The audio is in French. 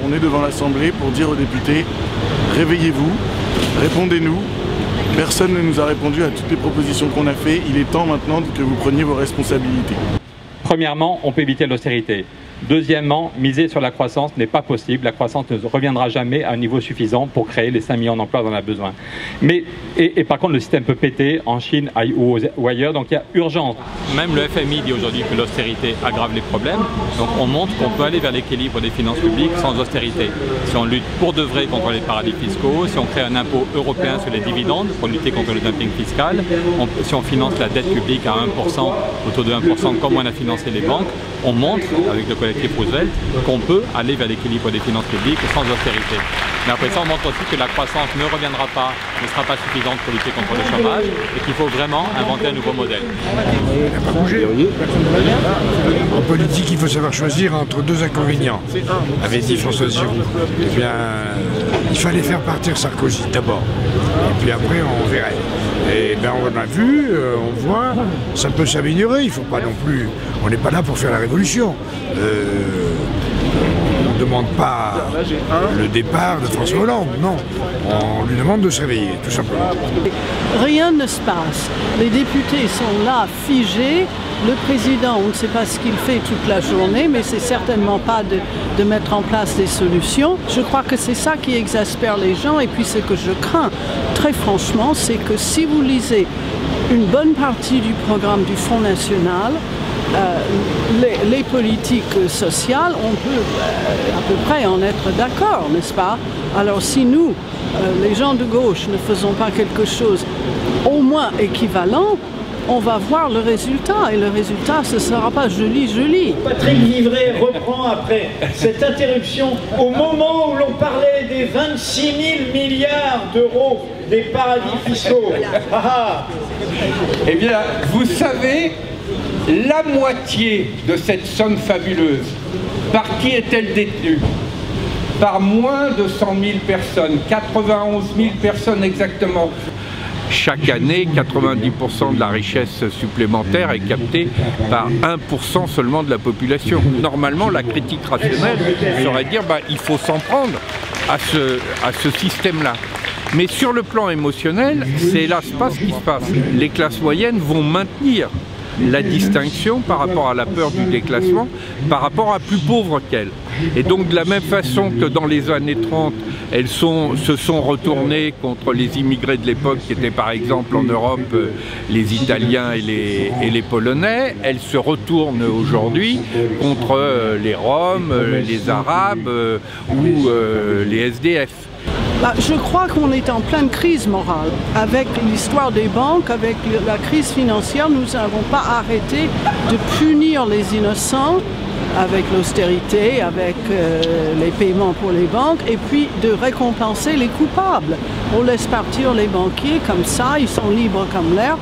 on est devant l'Assemblée pour dire aux députés, réveillez-vous, répondez-nous. Personne ne nous a répondu à toutes les propositions qu'on a faites. Il est temps maintenant que vous preniez vos responsabilités. Premièrement, on peut éviter l'austérité. Deuxièmement, miser sur la croissance n'est pas possible. La croissance ne reviendra jamais à un niveau suffisant pour créer les 5 millions d'emplois dont on a besoin. Et par contre, le système peut péter en Chine ou ailleurs, donc il y a urgence. Même le FMI dit aujourd'hui que l'austérité aggrave les problèmes. Donc on montre qu'on peut aller vers l'équilibre des finances publiques sans austérité. Si on lutte pour de vrai contre les paradis fiscaux, si on crée un impôt européen sur les dividendes pour lutter contre le dumping fiscal, si on finance la dette publique à 1%, au taux de 1%, comme on a financé les banques, on montre, avec le collectif Roosevelt, qu'on peut aller vers l'équilibre des finances publiques sans austérité. Mais après ça, on montre aussi que la croissance ne reviendra pas, ne sera pas suffisante pour lutter contre le chômage et qu'il faut vraiment inventer un nouveau modèle. En politique, il faut savoir choisir entre deux inconvénients, avait dit François Giroud. Eh bien, il fallait faire partir Sarkozy d'abord, et puis après on verrait. Et bien on a vu, on voit, ça peut s'améliorer, il ne faut pas non plus, on n'est pas là pour faire la révolution. On ne demande pas le départ de François Hollande, non. On lui demande de se réveiller, tout simplement. Rien ne se passe. Les députés sont là, figés. Le président, on ne sait pas ce qu'il fait toute la journée, mais c'est certainement pas de mettre en place des solutions. Je crois que c'est ça qui exaspère les gens. Et puis ce que je crains, très franchement, c'est que si vous lisez une bonne partie du programme du Front National, les politiques sociales, on peut à peu près en être d'accord, n'est-ce pas? Alors si nous, les gens de gauche, ne faisons pas quelque chose au moins équivalent, on va voir le résultat, et le résultat, ce ne sera pas joli. Patrick Vivray reprend après cette interruption au moment où l'on parlait des 26 000 milliards d'euros des paradis fiscaux. Eh bien, vous savez, la moitié de cette somme fabuleuse, par qui est-elle détenue? Par moins de 100 000 personnes, 91 000 personnes exactement. Chaque année, 90% de la richesse supplémentaire est captée par 1% seulement de la population. Normalement, la critique rationnelle serait de dire il faut s'en prendre à ce système-là. Mais sur le plan émotionnel, c'est hélas pas ce qui se passe. Les classes moyennes vont maintenir la distinction par rapport à la peur du déclassement, par rapport à plus pauvres qu'elles. Et donc de la même façon que dans les années 30, elles se sont retournées contre les immigrés de l'époque qui étaient par exemple en Europe les Italiens et les Polonais, elles se retournent aujourd'hui contre les Roms, les Arabes ou les SDF. Je crois qu'on est en pleine crise morale. Avec l'histoire des banques, avec la crise financière, nous n'avons pas arrêté de punir les innocents avec l'austérité, avec les paiements pour les banques, et puis de récompenser les coupables. On laisse partir les banquiers comme ça, ils sont libres comme l'air.